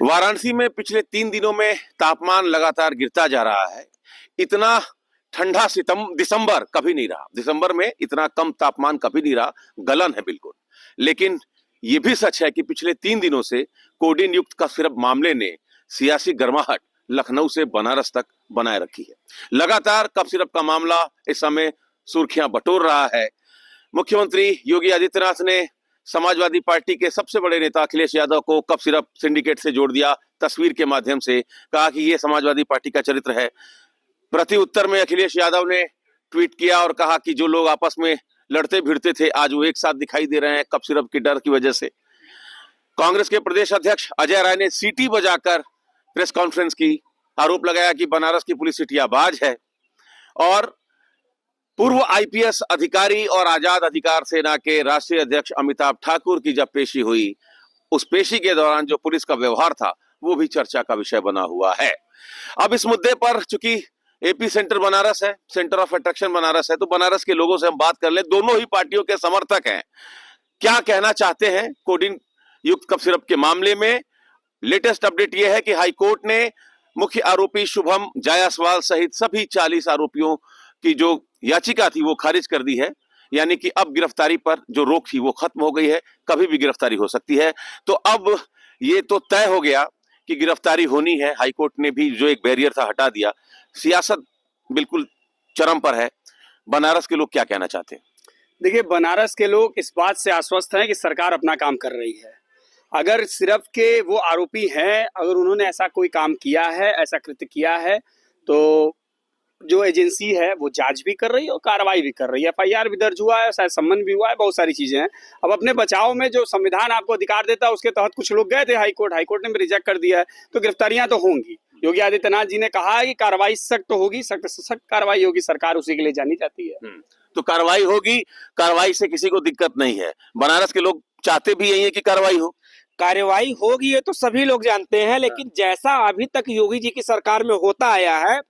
वाराणसी में पिछले 3 दिनों में तापमान लगातार गिरता जा रहा है। इतना ठंडा दिसंबर कभी नहीं रहा। दिसंबर में इतना कम तापमान कभी नहीं रहा। गलन है बिल्कुल। लेकिन ये भी सच है कि पिछले 3 दिनों से कोडिन युक्त कफ सिरप मामले ने सियासी गर्माहट लखनऊ से बनारस तक बनाए रखी है। लगातार कफ सिरप का मामला इस समय सुर्खियां बटोर रहा है। मुख्यमंत्री योगी आदित्यनाथ ने समाजवादी पार्टी के सबसे बड़े नेता अखिलेश यादव को कफ सिरप सिंडिकेट से जोड़ दिया। तस्वीर के माध्यम से कहा कि यह समाजवादी पार्टी का चरित्र है। प्रति उत्तर में अखिलेश यादव ने ट्वीट किया और कहा कि जो लोग आपस में लड़ते भिड़ते थे आज वो एक साथ दिखाई दे रहे हैं कफ सिरप के डर की वजह से। कांग्रेस के प्रदेश अध्यक्ष अजय राय ने सीटी बजाकर प्रेस कॉन्फ्रेंस की। आरोप लगाया कि बनारस की पुलिस सिटियाबाज है। और पूर्व आईपीएस अधिकारी और आजाद अधिकार सेना के राष्ट्रीय अध्यक्ष अमिताभ ठाकुर की जब पेशी हुई, उस पेशी के दौरान जो पुलिस का व्यवहार था वो भी चर्चा का विषय बना हुआ है। अब इस मुद्दे पर चूंकि एपी सेंटर बनारस है, सेंटर ऑफ अट्रैक्शन बनारस है, तो बनारस के लोगों से हम बात कर ले। दोनों ही पार्टियों के समर्थक हैं। क्या कहना चाहते हैं कोडिन युक्त कफ सिरप के मामले में? लेटेस्ट अपडेट यह है कि हाई कोर्ट ने मुख्य आरोपी शुभम जायसवाल सहित सभी 40 आरोपियों की जो याचिका थी वो खारिज कर दी है। यानी कि अब गिरफ्तारी पर जो रोक थी वो खत्म हो गई है। कभी भी गिरफ्तारी हो सकती है। तो अब ये तो तय हो गया कि गिरफ्तारी होनी है। हाईकोर्ट ने भी जो एक बैरियर था हटा दिया। सियासत बिल्कुल चरम पर है। बनारस के लोग क्या कहना चाहते हैं? देखिए, बनारस के लोग इस बात से आश्वस्त हैं कि सरकार अपना काम कर रही है। अगर सिर्फ के वो आरोपी हैं, अगर उन्होंने ऐसा कोई काम किया है, ऐसा कृत्य किया है, तो जो एजेंसी है वो जांच भी कर रही है और कार्रवाई भी कर रही है। एफआईआर भी दर्ज हुआ है, शायद सम्मन भी हुआ है, बहुत सारी चीजें हैं। अब अपने बचाव में जो संविधान आपको अधिकार देता है उसके तहत कुछ लोग गए थे हाईकोर्ट ने भी रिजेक्ट कर दिया है। तो गिरफ्तारियां तो होंगी। योगी आदित्यनाथ जी ने कहा है कि कार्रवाई सख्त तो होगी, सख्त से सख्त कार्रवाई होगी। सरकार उसी के लिए जानी जाती है। तो कार्रवाई होगी। कार्रवाई से किसी को दिक्कत नहीं है। बनारस के लोग चाहते भी यही है कि कार्रवाई हो। कार्रवाई होगी, ये तो सभी लोग जानते हैं। लेकिन जैसा अभी तक योगी जी की सरकार में होता आया है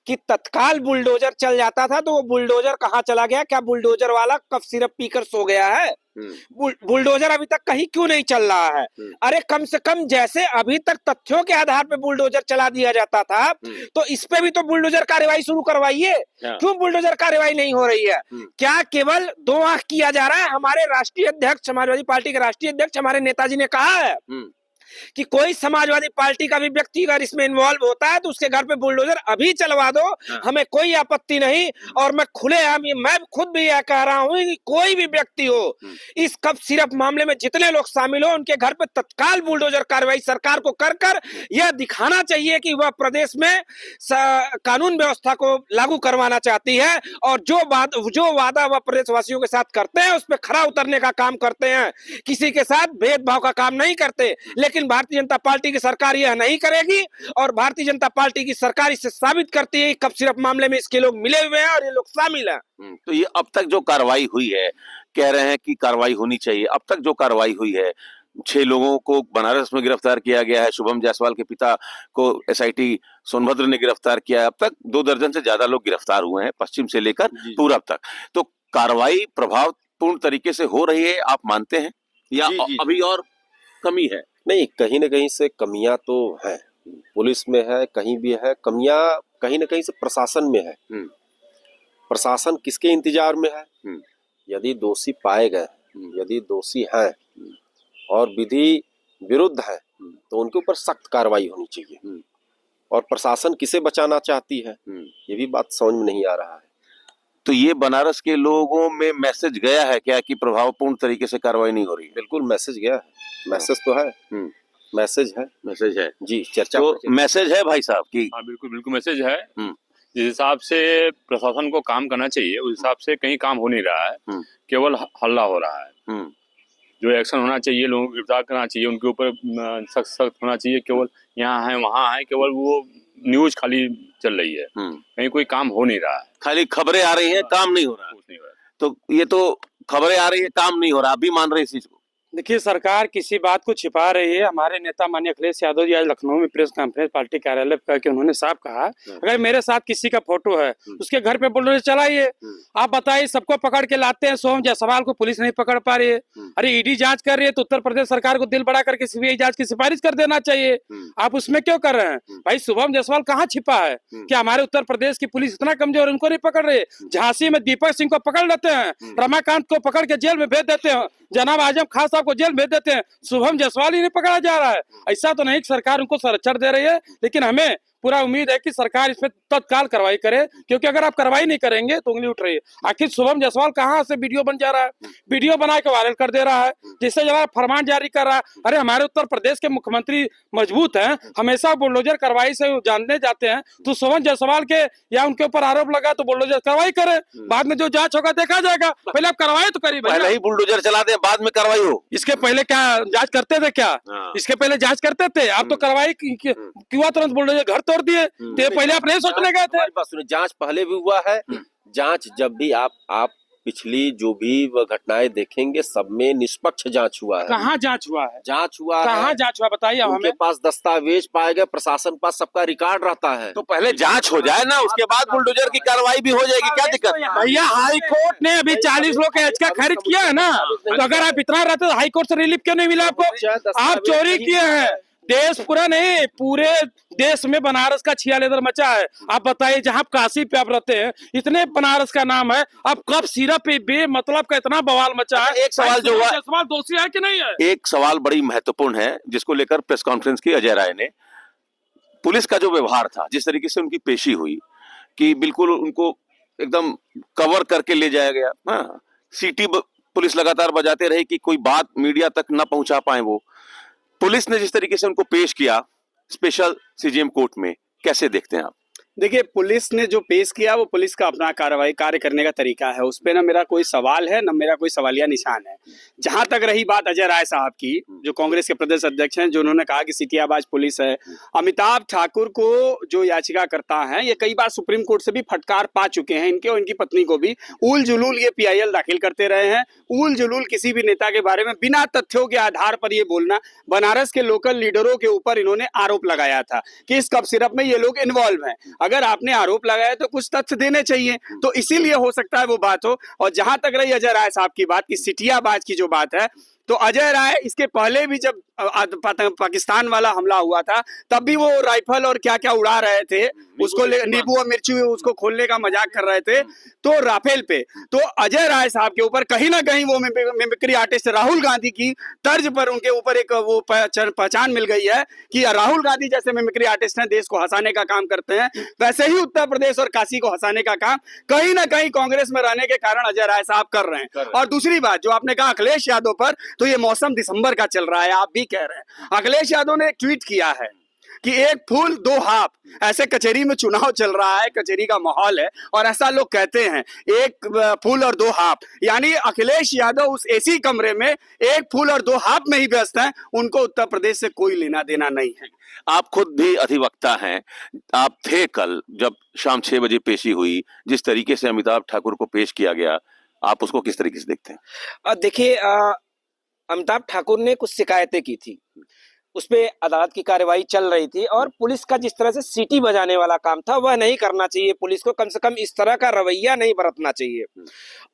कि तत्काल बुलडोजर चल जाता था, तो वो बुलडोजर कहाँ चला गया? क्या बुलडोजर वाला कफ सिरप पीकर सो गया है? बुलडोजर अभी तक कहीं क्यों नहीं चल रहा है? अरे कम से कम जैसे अभी तक तथ्यों के आधार पे बुलडोजर चला दिया जाता था, तो इस पे भी तो बुलडोजर कार्रवाई शुरू करवाइए। क्यों बुलडोजर कार्रवाई नहीं हो रही है? क्या केवल दो आंख किया जा रहा है? हमारे राष्ट्रीय अध्यक्ष, समाजवादी पार्टी के राष्ट्रीय अध्यक्ष, हमारे नेताजी ने कहा है कि कोई समाजवादी पार्टी का भी व्यक्ति अगर इसमें इन्वॉल्व होता है तो उसके घर पे बुलडोजर अभी चलवा दो, हमें कोई आपत्ति नहीं। और मैं खुलेआम, मैं खुद भी यह कह रहा हूं कि कोई भी व्यक्ति हो इस कफ सिरप मामले में, जितने लोग शामिल हो, उनके घर पे तत्काल बुलडोजर कार्रवाई सरकार को कर कर यह दिखाना चाहिए कि वह प्रदेश में कानून व्यवस्था को लागू करवाना चाहती है। और जो वादा वह प्रदेशवासियों के साथ करते हैं उस पर खरा उतरने का काम करते हैं। किसी के साथ भेदभाव का काम नहीं करते। लेकिन भारतीय जनता पार्टी की सरकार यह नहीं करेगी। और भारतीय जनता पार्टी की सरकार इससे साबित करती है कि कफ सिरप मामले में इसके लोग मिले हुए हैं और ये लोग शामिल हैं। तो ये अब तक जो कार्रवाई हुई है, कह रहे हैं कि कार्रवाई होनी चाहिए। अब तक जो कार्रवाई हुई है, 6 लोगों को बनारस में गिरफ्तार किया गया है। शुभम जायसवाल के पिता को एसआईटी सोनभद्र ने गिरफ्तार किया है। अब तक 2 दर्जन से ज्यादा लोग गिरफ्तार हुए हैं, पश्चिम से लेकर पूरब तक। तो कार्रवाई प्रभावपूर्ण तरीके से हो रही है, आप मानते हैं, या अभी और कमी है? नहीं, कहीं ना कहीं से कमियां तो है। पुलिस में है, कहीं भी है कमियां। कहीं ना कहीं से प्रशासन में है। प्रशासन किसके इंतजार में है? यदि दोषी पाए गए, यदि दोषी हैं और विधि विरुद्ध है, तो उनके ऊपर सख्त कार्रवाई होनी चाहिए। और प्रशासन किसे बचाना चाहती है, ये भी बात समझ में नहीं आ रहा है। तो ये बनारस के लोगों में मैसेज गया है क्या कि प्रभावपूर्ण तरीके से कार्रवाई नहीं हो रही? बिल्कुल मैसेज गया है। मैसेज तो है। मैसेज है जी। चर्चा तो मैसेज है भाई साहब की? हाँ, बिल्कुल मैसेज है। जिस हिसाब से प्रशासन को काम करना चाहिए उस हिसाब से कहीं काम हो नहीं रहा है। केवल हल्ला हो रहा है। जो एक्शन होना चाहिए, लोगों को गिरफ्तार करना चाहिए, उनके ऊपर सख्त होना चाहिए। केवल यहाँ है वहाँ है, केवल वो न्यूज खाली चल रही है। कहीं कोई काम हो नहीं रहा है। खाली खबरें आ रही हैं, काम नहीं हो रहा है। कुछ नहीं हो रहा है। तो ये तो खबरें आ रही है, काम नहीं हो रहा, अभी मान रहे इस चीज को? देखिए, सरकार किसी बात को छिपा रही है। हमारे नेता माननीय अखिलेश यादव जी आज लखनऊ में प्रेस कॉन्फ्रेंस पार्टी कार्यालय पर करके उन्होंने साफ कहा, अगर मेरे साथ किसी का फोटो है उसके घर पे बुलडोजर चलाइए। आप बताइए, सबको पकड़ के लाते हैं, सोहम जायसवाल को पुलिस नहीं पकड़ पा रही है। अरे ईडी जांच कर रही है तो उत्तर प्रदेश सरकार को दिल बड़ा करके सीबीआई जांच की सिफारिश कर देना चाहिए। आप उसमें क्यों कर रहे हैं भाई? शुभम जायसवाल कहाँ छिपा है? क्या हमारे उत्तर प्रदेश की पुलिस इतना कमजोर है, उनको नहीं पकड़ रही? झांसी में दीपक सिंह को पकड़ लेते हैं, रमाकांत को पकड़ के जेल में भेज देते हैं, जनाब आजम खान साहब को जेल भेज देते हैं, शुभम जायसवाल ही नहीं पकड़ा जा रहा है। ऐसा तो नहीं कि सरकार उनको संरक्षण दे रही है, लेकिन हमें पूरा उम्मीद है कि सरकार इस पे तत्काल कार्रवाई करे, क्योंकि अगर आप कार्रवाई नहीं करेंगे तो उंगली उठ रही है। आखिर शुभम जायसवाल कहाँ से वीडियो बन जा रहा है, वीडियो बना के वायरल कर दे रहा है, जिससे जरा फरमान जारी कर रहा है। अरे हमारे उत्तर प्रदेश के मुख्यमंत्री मजबूत हैं, हमेशा बुलडोजर कार्रवाई से जानने जाते हैं। तो शुभम जायसवाल के या उनके ऊपर आरोप लगा तो बुलडोजर कार्रवाई करे, बाद में जो जांच होगा देखा जाएगा। पहले आप कार्रवाई तो करिए, पहले ही बुलडोजर चला दें, बाद में कार्रवाई हो। इसके पहले क्या जांच करते थे क्या? इसके पहले जांच करते थे? आप तो कार्रवाई क्यों तुरंत बुलडोजर घर तोड़ दिए? तो पहले आप नहीं सोचने गए थे? हमारी बात सुनिए, जांच पहले भी हुआ है। जांच जब भी आप पिछली जो भी घटनाएं देखेंगे, सब में निष्पक्ष जांच हुआ है। कहाँ जांच हुआ है? जांच हुआ है। कहाँ जांच हुआ बताइए उनके हमें। पास दस्तावेज पाए गए, प्रशासन के पास सबका रिकॉर्ड रहता है। तो पहले जांच हो जाए ना, उसके बाद बुलडोजर की कार्रवाई भी हो जाएगी, क्या दिक्कत? भैया हाई कोर्ट ने अभी 40 लोग का याचिका खारिज किया है ना, तो अगर आप इतना रहते तो हाई कोर्ट से रिलीफ क्यों नहीं मिला आपको? आप चोरी किए हैं, देश पूरा नहीं, पूरे देश में बनारस का छिया लेदर मचा है। आप बताइए, जहाँ काशी पे आप रहते हैं, इतने बनारस का नाम है, अब कब सिरप पे बेमतलब का इतना बवाल मचा है। एक सवाल जो हुआ, सवाल दोषी है कि नहीं है? एक सवाल बड़ी महत्वपूर्ण है जिसको लेकर प्रेस कॉन्फ्रेंस की अजय राय ने, पुलिस का जो व्यवहार था, जिस तरीके से उनकी पेशी हुई कि बिल्कुल उनको एकदम कवर करके ले जाया गया। हाँ, सीटी पुलिस लगातार बजाते रहे कि कोई बात मीडिया तक न पहुंचा पाए। वो पुलिस ने जिस तरीके से उनको पेश किया स्पेशल सीजीएम कोर्ट में, कैसे देखते हैं आप? देखिए, पुलिस ने जो पेश किया वो पुलिस का अपना कार्य करने का तरीका है, उस पर ना मेरा कोई सवाल है, ना मेरा कोई सवालिया निशान है। जहां तक रही बात अजय राय साहब की, जो कांग्रेस के प्रदेश अध्यक्ष हैं, जो उन्होंने कहा कि सिटियाबाज पुलिस है, अमिताभ ठाकुर को जो याचिका करता है, ये कई बार सुप्रीम कोर्ट से भी फटकार पा चुके हैं, इनके और इनकी पत्नी को भी। उल जुलूल ये PIL दाखिल करते रहे हैं, उल जुलूल किसी भी नेता के बारे में बिना तथ्यों के आधार पर ये बोलना। बनारस के लोकल लीडरों के ऊपर इन्होंने आरोप लगाया था कि इस कफ सिरप में ये लोग इन्वॉल्व हैं। अगर आपने आरोप लगाया तो कुछ तथ्य देने चाहिए, तो इसीलिए हो सकता है वो बात हो। और जहां तक रही अजय राय साहब की बात की सिटियाबाज की जो बात है, तो अजय राय इसके पहले भी जब पाकिस्तान वाला हमला हुआ था, तब भी वो राइफल और क्या क्या उड़ा रहे थे, उसको नींबू और मिर्ची उसको खोलने का मजाक कर रहे थे, तो राफेल पे। तो अजय राय साहब के ऊपर कहीं ना कहीं वो मिमिक्री आर्टिस्ट राहुल गांधी की तर्ज पर उनके ऊपर एक वो पहचान मिल गई है कि राहुल गांधी जैसे मिमिक्री आर्टिस्ट हैं, देश को हंसाने का काम करते हैं, वैसे ही उत्तर प्रदेश और काशी को हंसाने का काम कहीं ना कहीं कांग्रेस में रहने के कारण अजय राय साहब कर रहे हैं। और दूसरी बात जो आपने कहा अखिलेश यादव पर, तो ये मौसम दिसंबर का चल रहा है, आप भी कह रहे हैं। अखिलेश यादव ने एक ट्वीट किया है कि एक फूल दो हाथ, ऐसे कचहरी में चुनाव चल रहा है, कचहरी का माहौल है और ऐसा लोग कहते हैं, एक फूल और दो हाथ, यानी अखिलेश यादव उस एसी कमरे में एक फूल और दो हाथ में ही व्यस्त हैं, उनको उत्तर प्रदेश से कोई लेना देना नहीं है। आप खुद भी अधिवक्ता हैं, आप थे कल जब शाम 6 बजे पेशी हुई, जिस तरीके से अमिताभ ठाकुर को पेश किया गया, आप उसको किस तरीके से देखते हैं? देखिए, अमिताभ ठाकुर ने कुछ शिकायतें की थी, उस पे अदालत की कार्रवाई चल रही थी और पुलिस का जिस तरह से सीटी बजाने वाला काम था वह नहीं करना चाहिए। पुलिस को कम से कम इस तरह का रवैया नहीं बरतना चाहिए।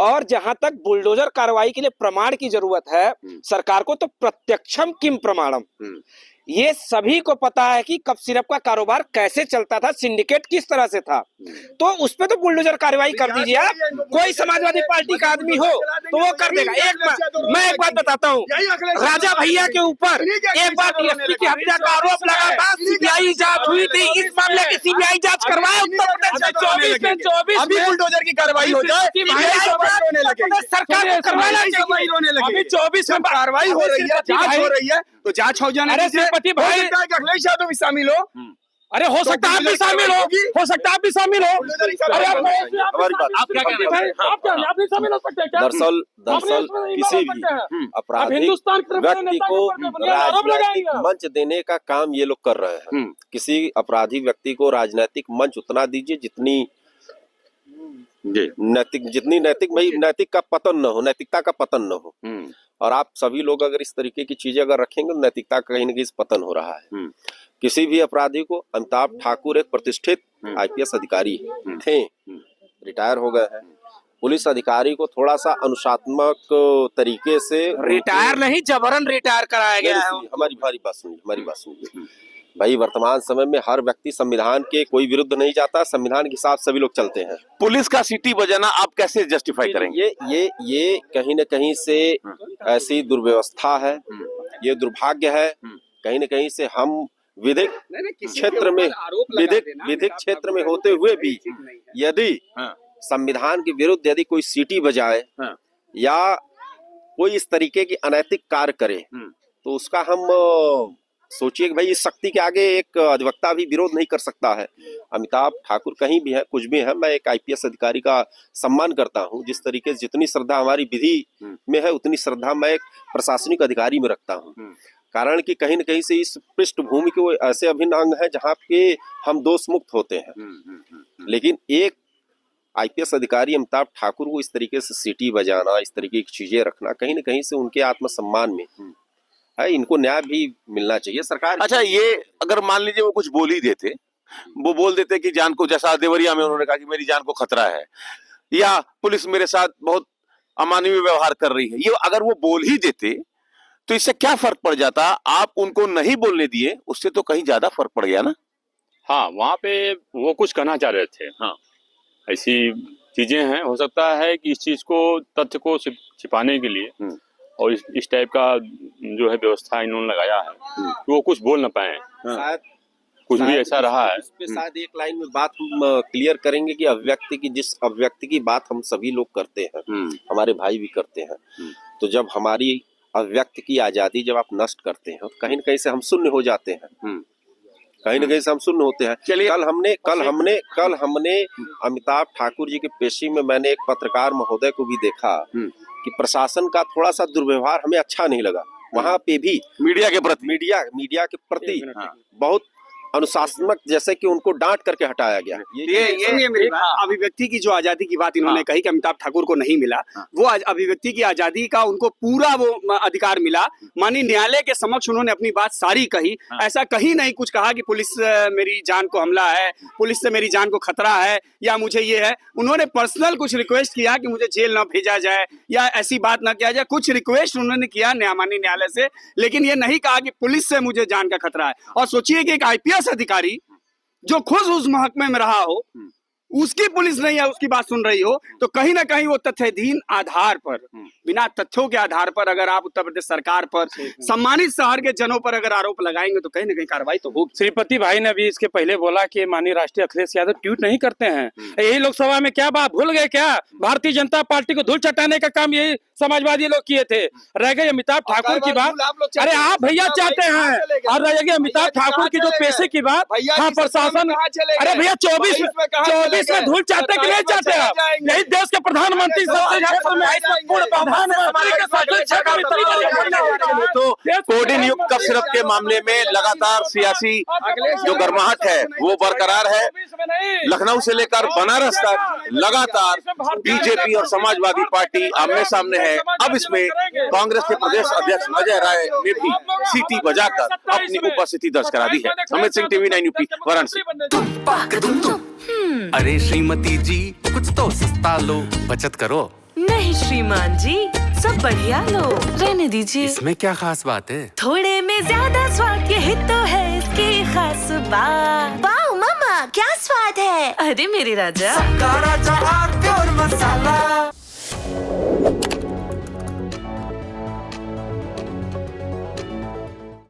और जहां तक बुलडोजर कार्रवाई के लिए प्रमाण की जरूरत है सरकार को, तो प्रत्यक्षम किम प्रमाणम, ये सभी को पता है कि कफ सिरप का कारोबार कैसे चलता था, सिंडिकेट किस तरह से था, तो उस पे तो बुलडोजर कार्रवाई कर दीजिए। आप कोई समाजवादी पार्टी का आदमी हो तो वो कर देगा। मैं एक बात बताता हूँ, राजा भैया के ऊपर एक बार DSP की हत्या का आरोप लगा था, CBI जांच हुई थी, इस मामले की CBI जांच करवाए उत्तर प्रदेश में 24 अभी बुलडोजर की कार्रवाई हो जाए, सरकार को करवाना चाहिए। अभी 24 में कार्रवाई हो रही है, जांच हो रही है, तो जांच हो जाने दीजिए। भाई अखिलेश यादव भी शामिल हो, अरे हो सकता है आप भी शामिल हो सकता है आप भी शामिल हो। अरे आप क्या कह रहे हैं? आप नहीं शामिल हो सकते क्या? दरअसल किसी भी अपराधिक व्यक्ति को राजनीतिक मंच देने का काम ये लोग कर रहे हैं। किसी अपराधी व्यक्ति को राजनीतिक मंच उतना दीजिए जितनी नैतिक, जितनी नैतिक, भाई नैतिक का पतन न हो, नैतिकता का पतन न हो, और आप सभी लोग अगर इस तरीके की चीजें अगर रखेंगे तो नैतिकता का कहीं ना कहीं पतन हो रहा है। किसी भी अपराधी को, अमिताभ ठाकुर एक प्रतिष्ठित आईपीएस अधिकारी थे, रिटायर हो गए हैं। पुलिस अधिकारी को थोड़ा सा अनुशासनात्मक तरीके से रिटायर नहीं, जबरन रिटायर कराया गया है। हमारी बात सुनिए भाई, वर्तमान समय में हर व्यक्ति संविधान के कोई विरुद्ध नहीं जाता, संविधान के साथ सभी लोग चलते हैं। पुलिस का सीटी बजाना आप कैसे जस्टिफाई करेंगे? ये कहीं न कहीं से ऐसी दुर्व्यवस्था है, ये दुर्भाग्य है। कहीं न कहीं से हम विधिक क्षेत्र में होते हुए भी यदि संविधान के विरुद्ध यदि कोई सीटी बजाए या कोई इस तरीके की अनैतिक कार्य करे तो उसका हम सोचिए कि भाई इस शक्ति के आगे एक अधिवक्ता भी विरोध नहीं कर सकता है। अमिताभ ठाकुर कहीं भी है, कुछ भी है, मैं एक आईपीएस अधिकारी का सम्मान करता हूं। जिस तरीके से जितनी श्रद्धा हमारी विधि में है उतनी श्रद्धा मैं एक प्रशासनिक अधिकारी में रखता हूं। कारण कि कहीं न कहीं से इस पृष्ठभूमि के वो ऐसे अभिन्न अंग है जहाँ पे हम दोष मुक्त होते हैं। लेकिन एक आईपीएस अधिकारी अमिताभ ठाकुर को इस तरीके से सीटी बजाना, इस तरीके की चीजें रखना, कहीं न कहीं से उनके आत्मसम्मान में है, इनको न्याय भी मिलना चाहिए सरकार। अच्छा, ये अगर मान लीजिए वो कुछ बोल ही देते, वो बोल देते कि जान को, जैसा देवरिया में उन्होंने कहा कि मेरी जान को खतरा है, या पुलिस मेरे साथ बहुत अमानवीय व्यवहार कर रही है, ये अगर वो बोल ही देते तो इससे क्या फर्क पड़ जाता? आप उनको नहीं बोलने दिए, उससे तो कहीं ज्यादा फर्क पड़ गया ना। हाँ, वहाँ पे वो कुछ कहना चाह रहे थे। हाँ, ऐसी चीजें हैं। हो सकता है कि इस चीज को, तथ्य को छिपाने के लिए और इस टाइप का जो है व्यवस्था इन्होंने लगाया है कि वो कुछ बोल ना पाए। शायद कुछ भी ऐसा रहा है। इस पे शायद एक लाइन में बात हम क्लियर करेंगे कि जिस अभिव्यक्ति की बात हम सभी लोग करते हैं, हमारे भाई भी करते हैं, तो जब हमारी अभिव्यक्ति की आजादी जब आप नष्ट करते हैं, कहीं न कहीं से हम शून्य हो जाते हैं, कहीं न कहीं से हम शून्य होते हैं। चलिए, कल हमने अमिताभ ठाकुर जी के पेशी में मैंने एक पत्रकार महोदय को भी देखा कि प्रशासन का थोड़ा सा दुर्व्यवहार हमें अच्छा नहीं लगा। वहां पे भी मीडिया के प्रति बहुत अनुशासनात्मक, जैसे कि उनको डांट करके हटाया गया। ये मेरी अभिव्यक्ति की जो आजादी की बात इन्होंने कही कि अमिताभ ठाकुर को नहीं मिला, वो अभिव्यक्ति की आजादी का उनको पूरा वो अधिकार मिला। माननीय न्यायालय के समक्ष उन्होंने अपनी बात सारी कही। ऐसा कहीं नहीं कुछ कहा कि पुलिस मेरी जान को हमला है, पुलिस से मेरी जान को खतरा है, या मुझे ये है। उन्होंने पर्सनल कुछ रिक्वेस्ट किया कि मुझे जेल न भेजा जाए या ऐसी बात न किया जाए, कुछ रिक्वेस्ट उन्होंने किया माननीय न्यायालय से, लेकिन ये नहीं कहा कि पुलिस से मुझे जान का खतरा है। और सोचिए कि एक आईपीएस अधिकारी जो खुद उस महकमे में रहा हो, उसकी पुलिस नहीं है, उसकी बात सुन रही हो, तो कहीं ना कहीं वो तथ्याधीन आधार पर, बिना तथ्यों के आधार पर अगर आप उत्तर प्रदेश सरकार पर, सम्मानित शहर के जनों पर अगर आरोप लगाएंगे तो कहीं ना कहीं कार्रवाई तो होगी। श्रीपति भाई ने अभी इसके पहले बोला कि माननीय राष्ट्रीय अखिलेश यादव ट्वीट नहीं करते हैं। यही लोकसभा में क्या बात भूल गए क्या? भारतीय जनता पार्टी को धूल चटाने का काम यही समाजवादी लोग किए थे। रह गई अमिताभ ठाकुर की बात, अरे आप भैया चाहते हैं, और रह गई अमिताभ ठाकुर की जो पेशे की बात। हाँ, प्रशासन, अरे भैया 24 में धूल चाहते कि नहीं चाहते आप? यही देश के प्रधानमंत्री तो कोडी नियुक्त सिर्फ के मामले में लगातार सियासी जो गर्माहट है वो बरकरार है। लखनऊ से लेकर बनारस तक लगातार बीजेपी और समाजवादी पार्टी आमने सामने है। अब इसमें कांग्रेस के प्रदेश अध्यक्ष अजय राय ने भी सीटी बजाकर अपनी उपस्थिति दर्ज करा दी है। Amit Singh, TV 9 UP, Varanasi. अरे श्रीमती जी, कुछ तो सस्ता लो, बचत करो। नहीं श्रीमान जी, सब बढ़िया लो, रहने दीजिए। इसमें क्या खास बात है? थोड़े में ज्यादा स्वाद, यही तो है इसकी खास बात। वाओ मामा, क्या स्वाद है। अरे मेरे राजा, सबका राजा और प्योर मसाला।